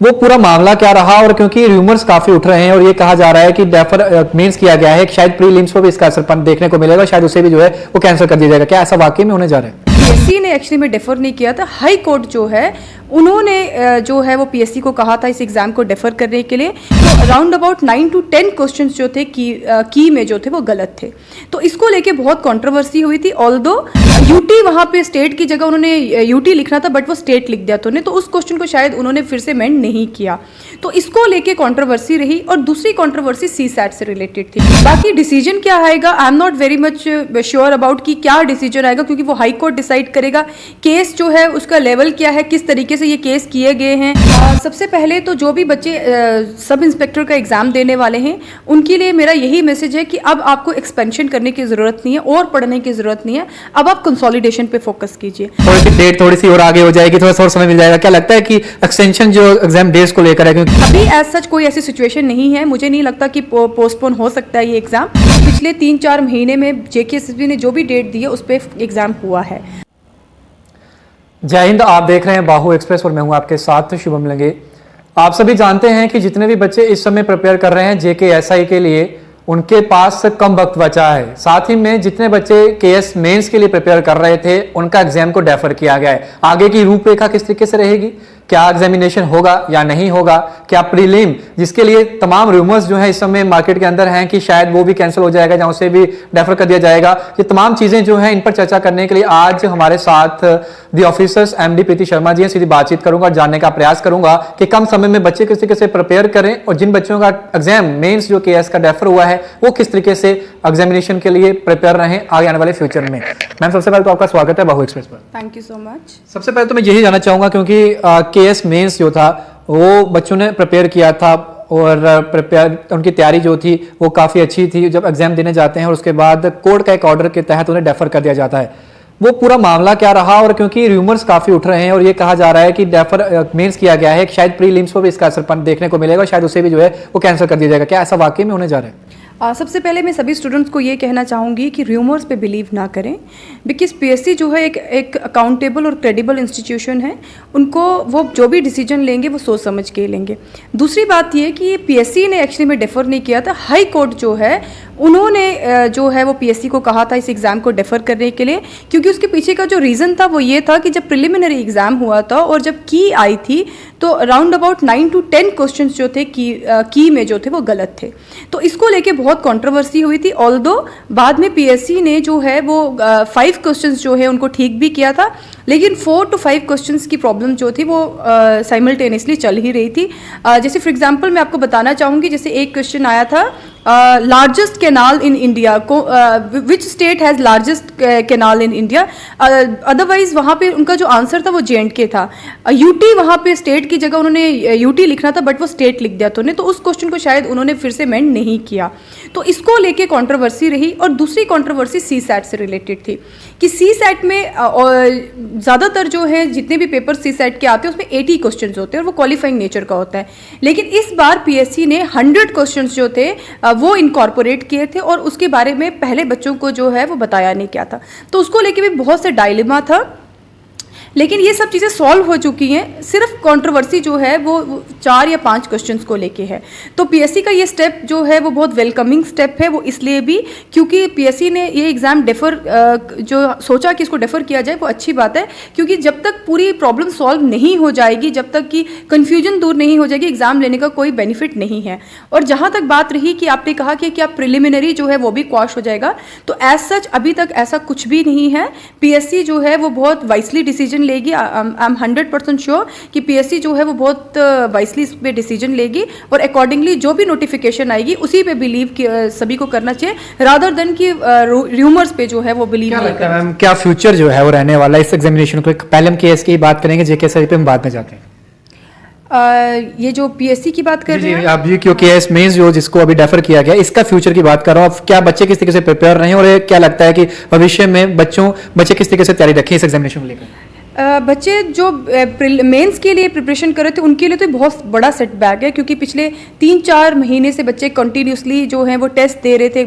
वो पूरा मामला क्या रहा, और क्योंकि र्यूमर्स काफी उठ रहे हैं और ये कहा जा रहा है कि डेफर मेंस किया गया है, शायद प्रीलिम्स पर भी इसका असर देखने को मिलेगा, शायद उसे भी जो है वो कैंसिल कर दिया जाएगा, क्या ऐसा वाकई में होने जा रहा है? पीएससी ने एक्चुअली में डेफर नहीं किया था, हाई कोर्ट जो है उन्होंने जो है वो पीएससी को कहा था इस एग्जाम को डेफर करने के लिए। तो अराउंड अबाउट 9 to 10 क्वेश्चंस जो थे की में जो थे वो गलत थे, तो इसको लेके बहुत कंट्रोवर्सी हुई थी। ऑल्दो यूटी वहाँ पे स्टेट की जगह उन्होंने यूटी लिखना था, बट वो स्टेट लिख दिया तो उन्होंने, तो उस क्वेश्चन को शायद उन्होंने फिर से मेंट नहीं किया, तो इसको लेके कंट्रोवर्सी रही। और दूसरी कंट्रोवर्सी सीसैट से रिलेटेड थी। बाकी डिसीजन क्या आएगा, I am not very much sure about कि क्या डिसीजन आएगा, क्योंकि वो हाई कोर्ट डिसाइड करेगा। केस जो है उसका लेवल क्या है, किस तरीके से ये केस किए गए हैं। सबसे पहले तो जो भी बच्चे सब इंस्पेक्टर का एग्जाम देने वाले हैं उनके लिए मेरा यही मैसेज है कि अब आपको एक्सपेंशन करने की जरूरत नहीं है और पढ़ने की जरूरत नहीं है, अब आप कंसोलिडेशन पे फोकस कीजिए। थोड़ी सी डेट थोड़ी सी और आगे हो जाएगी, थोड़ा सा और समय मिल जाएगा, क्या लगता है कि एक्सटेंशन जो एग्जाम डेट्स को लेकर है? क्योंकि अभी एज सच कोई ऐसी सिचुएशन नहीं है, मुझे नहीं लगता कि पोस्टपोन हो सकता है ये एग्जाम। पिछले 3-4 महीने में जेकेएसएसबी ने जो भी डेट दी है उस पर एग्जाम हुआ है। जय हिंद, आप देख रहे हैं बाहु एक्सप्रेस और मैं हूं आपके साथ शुभम लंगे। आप सभी जानते हैं कि जितने भी बच्चे इस समय प्रिपेयर कर रहे हैं जेकेएसआई के लिए, उनके पास कम वक्त बचा है। साथ ही में जितने बच्चे केएस मेंस के लिए प्रिपेयर कर रहे थे उनका एग्जाम को डेफर किया गया है। आगे की रूपरेखा किस तरीके से रहेगी, क्या एग्जामिनेशन होगा या नहीं होगा, क्या प्रीलिम जिसके लिए तमाम रूमर्स जो है इस समय मार्केट के अंदर हैं कि शायद वो भी कैंसिल हो जाएगा या उसे भी डेफर कर दिया जाएगा, ये तमाम चीजें जो हैं इन पर चर्चा करने के लिए आज हमारे साथ दी ऑफिसर्स एमडी प्रीति शर्मा जी हैं। सीधी बातचीत करूंगा और जानने का प्रयास करूंगा कि कम समय में बच्चे किस तरीके से प्रिपेयर करें और जिन बच्चों का एग्जाम मेन्स जो केएस का डेफर हुआ है वो किस तरीके से एग्जामिनेशन के लिए प्रिपेयर रहें आगे आने वाले फ्यूचर में। मैम, सबसे पहले तो आपका स्वागत है बाहु एक्सप्रेस पर। Thank you so much. सबसे पहले तो मैं यही जानना चाहूंगा, क्योंकि केएस मेंस जो था वो बच्चों ने प्रिपेयर किया था और उनकी तैयारी जो थी वो काफ़ी अच्छी थी। जब एग्जाम देने जाते हैं और उसके बाद कोर्ट का एक ऑर्डर के तहत उन्हें डेफर कर दिया जाता है, वो पूरा मामला क्या रहा, और क्योंकि र्यूमर्स काफ़ी उठ रहे हैं और ये कहा जा रहा है कि डेफर मेंस किया गया है, शायद प्रीलिम्स पर भी इसका असर देखने को मिलेगा, शायद उसे भी जो है वो कैंसिल कर दिया जाएगा, क्या ऐसा वाकई में होने जा रहा है? सबसे पहले मैं सभी स्टूडेंट्स को ये कहना चाहूँगी कि र्यूमर्स पे बिलीव ना करें, बिकॉज पीएससी जो है एक अकाउंटेबल और क्रेडिबल इंस्टीट्यूशन है, उनको वो जो भी डिसीजन लेंगे वो सोच समझ के लेंगे। दूसरी बात ये कि पीएससी ने एक्चुअली में डेफर नहीं किया था, हाई कोर्ट जो है उन्होंने जो है वो पीएससी को कहा था इस एग्ज़ाम को डेफर करने के लिए, क्योंकि उसके पीछे का जो रीज़न था वो ये था कि जब प्रिलिमिनरी एग्ज़ाम हुआ था और जब की आई थी तो अराउंड अबाउट 9 to 10 क्वेश्चंस जो थे की में जो थे वो गलत थे, तो इसको लेके बहुत कंट्रोवर्सी हुई थी। ऑल्दो बाद में पीएससी ने जो है वो 5 क्वेश्चंस जो है उनको ठीक भी किया था, लेकिन 4 to 5 क्वेश्चंस की प्रॉब्लम जो थी वो साइमल्टेनियसली चल ही रही थी। जैसे फॉर एग्जांपल मैं आपको बताना चाहूँगी, जैसे एक क्वेश्चन आया था लार्जेस्ट कैनाल इन इंडिया को, which state has largest canal in India, otherwise वहाँ पे उनका जो आंसर था वो जेएंडके था। यूटी वहाँ पे स्टेट की जगह उन्होंने यूटी लिखना था, बट वो स्टेट लिख दिया तो उन्होंने, तो उस क्वेश्चन को शायद उन्होंने फिर से मेंट नहीं किया, तो इसको लेके कंट्रोवर्सी रही। और दूसरी कंट्रोवर्सी सीसैट से रिलेटेड थी कि सीसैट में ज़्यादातर जो है जितने भी पेपर सीसैट के आते हैं उसमें 80 क्वेश्चन होते हैं और वो क्वालिफाइंग नेचर का होता है, लेकिन इस बार पीएससी ने 100 क्वेश्चन जो थे वो इनकॉर्पोरेट किए थे और उसके बारे में पहले बच्चों को जो है वो बताया नहीं क्या था, तो उसको लेके भी बहुत से डायलेमा था। लेकिन ये सब चीज़ें सॉल्व हो चुकी हैं, सिर्फ कंट्रोवर्सी जो है वो 4 या 5 क्वेश्चंस को लेके है। तो पीएससी का ये स्टेप जो है वो बहुत वेलकमिंग स्टेप है, वो इसलिए भी क्योंकि पीएससी ने ये एग्ज़ाम डेफर जो सोचा कि इसको डेफर किया जाए वो अच्छी बात है, क्योंकि जब तक पूरी प्रॉब्लम सॉल्व नहीं हो जाएगी, जब तक कि कन्फ्यूजन दूर नहीं हो जाएगी, एग्ज़ाम लेने का कोई बेनिफिट नहीं है। और जहाँ तक बात रही कि आपने कहा कि क्या प्रिलिमिनरी जो है वो भी क्वाश हो जाएगा, तो एज सच अभी तक ऐसा कुछ भी नहीं है। पीएससी जो है वो बहुत वाइसली डिसीजन लेगी। आई एम 100% श्योर कि पीएससी जो है वो बहुत वाइसली इस पे डिसीजन लेगी और अकॉर्डिंगली जो भी नोटिफिकेशन आएगी उसी पे बिलीव सभी को करना चाहिए, रादर देन कि रूमर्स पे जो है वो बिलीव नहीं करना। मैम, क्या फ्यूचर जो है वो रहने वाला है इस एग्जामिनेशन को? पहले हम केएस की बात करेंगे, जेकेएसआई पे हम बाद में जाते हैं। ये जो पीएससी की बात कर रहे हैं आप, क्योंकि केएस मेंस जो जिसको अभी डेफर किया गया, इसका फ्यूचर की बात कर रहा हूँ, क्या बच्चे किस तरीके से प्रिपेयर रहे और क्या लगता है कि भविष्य में बच्चे किस तरीके से तैयारी रखें इस एग्जामिनेशन को लेकर? बच्चे जो मेंस के लिए प्रिपरेशन कर रहे थे उनके लिए तो बहुत बड़ा सेटबैक है, क्योंकि पिछले 3-4 महीने से बच्चे कंटिन्यूसली जो हैं वो टेस्ट दे रहे थे,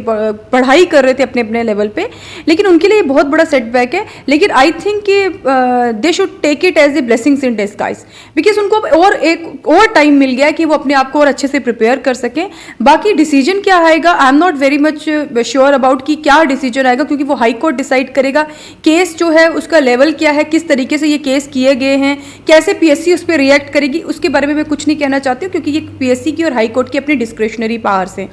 पढ़ाई कर रहे थे अपने अपने लेवल पे, लेकिन उनके लिए बहुत बड़ा सेटबैक है। लेकिन आई थिंक कि they should take it as a blessings in disguise, because उनको और एक और टाइम मिल गया कि वो अपने आप को और अच्छे से प्रिपेयर कर सकें। बाकी डिसीजन क्या आएगा, I am not very much sure about कि क्या डिसीजन आएगा, क्योंकि वो हाई कोर्ट डिसाइड करेगा। केस जो है उसका लेवल क्या है, किस तरीके से ये केस किए गए हैं, कैसे पीएससी उस पर रिएक्ट करेगी, उसके बारे में मैं कुछ नहीं कहना चाहती हूँ, क्योंकि ये पीएससी की और हाई कोर्ट की अपनी डिस्क्रिशनरी पावर्स हैं।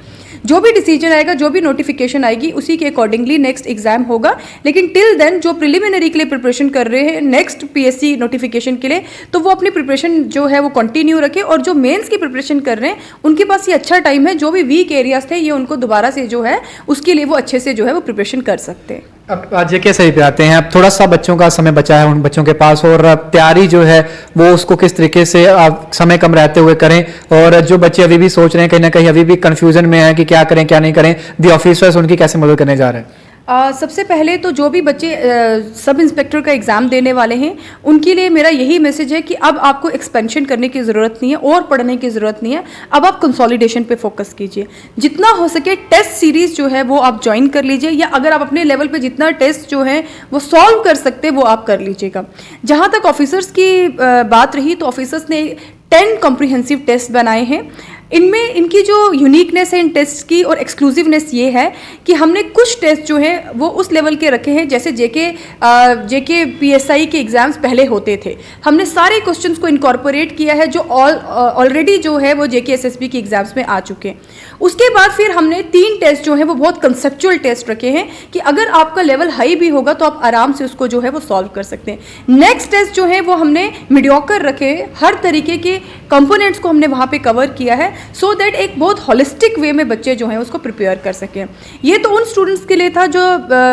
जो भी डिसीजन आएगा, जो भी नोटिफिकेशन आएगी, उसी के अकॉर्डिंगली नेक्स्ट एग्जाम होगा। लेकिन टिल देन जो प्रिलिमिनरी के लिए प्रिपरेशन कर रहे हैं नेक्स्ट पीएससी नोटिफिकेशन के लिए, तो वो अपनी प्रिपरेशन जो है वो कंटिन्यू रखें, और जो मेंस की प्रिपरेशन कर रहे हैं उनके पास ये अच्छा टाइम है, जो भी वीक एरियाज थे ये उनको दोबारा से जो है उसके लिए वो अच्छे से जो है वो प्रिपरेशन कर सकते हैं। अब जेके सही पे आते हैं। अब थोड़ा सा बच्चों का समय बचा है उन बच्चों के पास, और तैयारी जो है वो उसको किस तरीके से समय कम रहते हुए करें, और जो बच्चे अभी भी सोच रहे हैं कहीं ना कहीं अभी भी कंफ्यूजन में है कि क्या करें क्या नहीं करें, दी ऑफिसर्स उनकी कैसे मदद करने जा रहे हैं? सबसे पहले तो जो भी बच्चे सब इंस्पेक्टर का एग्ज़ाम देने वाले हैं उनके लिए मेरा यही मैसेज है कि अब आपको एक्सपेंशन करने की ज़रूरत नहीं है और पढ़ने की ज़रूरत नहीं है। अब आप कंसोलिडेशन पे फोकस कीजिए, जितना हो सके टेस्ट सीरीज़ जो है वो आप ज्वाइन कर लीजिए, या अगर आप अपने लेवल पे जितना टेस्ट जो है वो सॉल्व कर सकते हैं वो आप कर लीजिएगा। जहाँ तक ऑफिसर्स की बात रही, तो ऑफिसर्स ने 10 कॉम्प्रिहेंसिव टेस्ट बनाए हैं। इनमें इनकी जो यूनिकनेस है इन टेस्ट की और एक्सक्लूसिवनेस ये है कि हमने कुछ टेस्ट जो हैं वो उस लेवल के रखे हैं जैसे जेके पीएसआई के एग्ज़ाम्स पहले होते थे। हमने सारे क्वेश्चंस को इनकॉर्पोरेट किया है जो ऑलरेडी जो है वो जेके एसएसबी के एग्ज़ाम्स में आ चुके हैं। उसके बाद फिर हमने 3 टेस्ट जो हैं वो बहुत कंसेप्चुअल टेस्ट रखे हैं कि अगर आपका लेवल हाई भी होगा तो आप आराम से उसको जो है वो सॉल्व कर सकते हैं। नेक्स्ट टेस्ट जो है वो हमने मीडियोकर रखे, हर तरीके के कंपोनेंट्स को हमने वहाँ पे कवर किया है, सो दैट एक बहुत होलिस्टिक वे में बच्चे जो हैं उसको प्रिपेयर कर सकें। ये तो उन स्टूडेंट्स के लिए था जो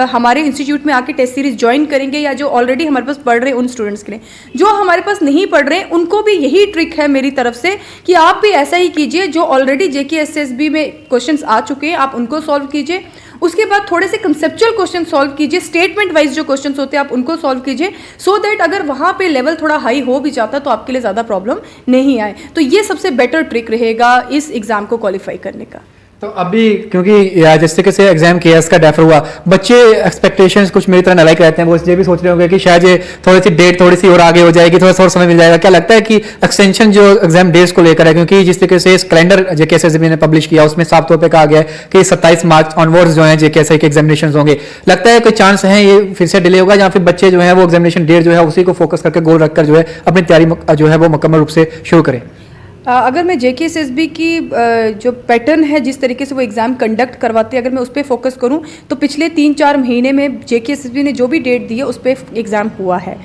हमारे इंस्टीट्यूट में आके टेस्ट सीरीज ज्वाइन करेंगे, या जो ऑलरेडी हमारे पास पढ़ रहे हैं उन स्टूडेंट्स के लिए। जो हमारे पास नहीं पढ़ रहे हैं उनको भी यही ट्रिक है मेरी तरफ से कि आप भी ऐसा ही कीजिए, जो ऑलरेडी जेके एसएसबी में क्वेश्चंस आ चुके हैं आप उनको सॉल्व कीजिए। उसके बाद थोड़े से कंसेप्चुअल क्वेश्चन सॉल्व कीजिए, स्टेटमेंट वाइज जो क्वेश्चंस होते हैं आप उनको सॉल्व कीजिए, सो दैट अगर वहाँ पे लेवल थोड़ा हाई हो भी जाता तो आपके लिए ज़्यादा प्रॉब्लम नहीं आए। तो ये सबसे बेटर ट्रिक रहेगा इस एग्ज़ाम को क्वालिफाई करने का। तो अभी क्योंकि जिस तरीके से एग्जाम केएस का डेफर हुआ, बच्चे एक्सपेक्टेशंस कुछ मेरी तरह नालायक रहते हैं, वो ये भी सोच रहे होंगे कि शायद ये थोड़ी सी डेट थोड़ी सी और आगे हो जाएगी, थोड़ा सा और समय मिल जाएगा। क्या लगता है कि एक्सटेंशन जो एग्जाम डेट्स को लेकर है, क्योंकि जिस तरीके से इस कैलेंडर जेकेएसएसबी ने पब्लिश किया उसमें साफ तौर पर कहा गया है कि 27 मार्च ऑनवर्ड्स जो है जेकेएसआई के एग्जामिनेशन होंगे, लगता है कोई चांस है ये फिर से डिले होगा, या फिर बच्चे जो है वो एग्जामिनेशन डेट जो है उसी को फोकस करके गोल रखकर जो है अपनी तैयारी जो है वो मुकम्मल रूप से शुरू करें? अगर मैं जेकेएसएसबी की जो पैटर्न है, जिस तरीके से वो एग्ज़ाम कंडक्ट करवाते हैं, अगर मैं उस पर फोकस करूं तो पिछले 3-4 महीने में जेकेएसएसबी ने जो भी डेट दी है उस पर एग्ज़ाम हुआ है।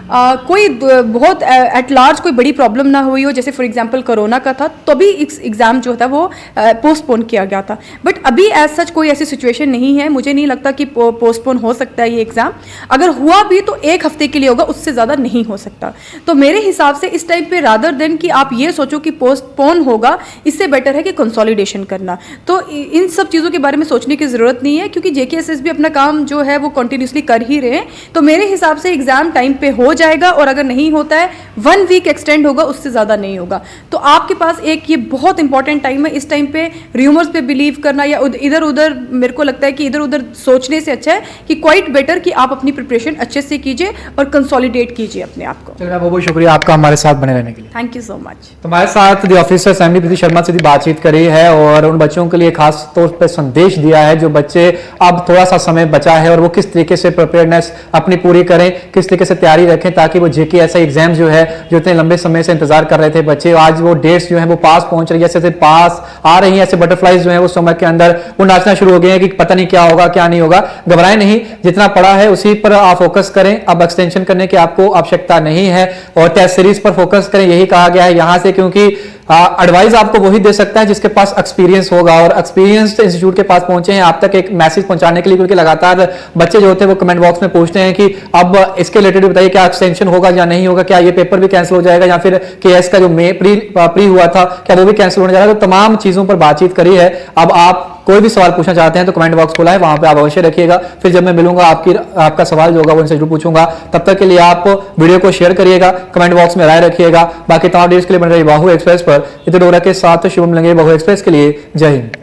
कोई बहुत एट लार्ज कोई बड़ी प्रॉब्लम ना हुई हो, जैसे फॉर एग्जांपल कोरोना का था तो भी एग्ज़ाम जो था वो पोस्टपोन किया गया था। बट अभी एज सच कोई ऐसी सिचुएशन नहीं है, मुझे नहीं लगता कि पोस्टपोन हो सकता है ये एग्ज़ाम। अगर हुआ भी तो 1 हफ्ते के लिए होगा, उससे ज़्यादा नहीं हो सकता। तो मेरे हिसाब से इस टाइम पे रादर देन कि आप ये सोचो कि पोस्टपोन होगा, इससे बेटर है कि कंसोलिडेशन करना। तो इन सब चीज़ों के बारे में सोचने की ज़रूरत नहीं है, क्योंकि जेकेएसएसबी अपना काम जो है वो कंटिन्यूसली कर ही रहे हैं। तो मेरे हिसाब से एग्ज़ाम टाइम पे हो जाएगा, और अगर नहीं होता है 1 वीक एक्सटेंड होगा, उससे ज़्यादा नहीं होगा। तो आपके पास एक ये बहुत इंपॉर्टेंट टाइम है। इस टाइम पे र्यूमर्स पे बिलीव करना या इधर उधर, मेरे को लगता है कि इधर उधर सोचने से अच्छा है कि क्वाइट बेटर कि आप अपनी प्रिपरेशन अच्छे से कीजिए और कंसोलिडेट कीजिए अपने आप को। चलिए, बहुत बहुत शुक्रिया आपका हमारे साथ बने रहने के लिए। Thank you so much. हमारे साथ द ऑफिसर असेंबली प्रीति शर्मा से भी बातचीत करी है, और उन बच्चों के लिए खास तौर पर संदेश दिया है जो बच्चे अब थोड़ा सा समय बचा है और वो किस तरीके से प्रिपेयरनेस अपनी पूरी करें, किस तरीके से तैयारी रखें, ताकि वो जेकेएसआई एग्जाम जो है जो इतने लंबे समय से इंतजार कर रहे थे बच्चे, आज वो डेट्स जो है वो पास पहुंच रही है, जैसे पास आ रही है, ऐसे बटरफ्लाइज जो है वो समर के अंदर वो नाचना शुरू हो गए हैं कि पता नहीं क्या होगा क्या नहीं होगा। घबराएं नहीं, जितना पड़ा है उसी पर आप फोकस करें, अब एक्सटेंशन करने की आपको आवश्यकता नहीं है, और टेस्ट सीरीज पर फोकस करें, यही कहा गया है यहां से, क्योंकि एडवाइस आपको वही दे सकता है जिसके पास एक्सपीरियंस होगा, और एक्सपीरियंस इंस्टीट्यूट के पास पहुंचे हैं आप तक एक मैसेज पहुंचाने के लिए, क्योंकि लगातार बच्चे जो होते हैं वो कमेंट बॉक्स में पूछते हैं कि अब इसके रिलेटेड बताइए क्या एक्सटेंशन होगा या नहीं होगा, क्या ये पेपर भी कैंसिल हो जाएगा, या फिर केएस का जो प्री हुआ था क्या वो भी कैंसिल होने जा रहा है। तो तमाम चीजों पर बातचीत करी है। अब आप कोई भी सवाल पूछना चाहते हैं तो कमेंट बॉक्स खोला है, वहां पे आप अवश्य रखिएगा। फिर जब मैं मिलूंगा आपका सवाल जो होगा वो इनसे जरूर पूछूंगा। तब तक के लिए आप वीडियो को शेयर करिएगा, कमेंट बॉक्स में राय रखिएगा। बाकी तमाम वीडियोस के लिए बन रही बाहु एक्सप्रेस पर इतने डोरा के साथ शुभम लंगे बाहु एक्सप्रेस के लिए जय हिंद।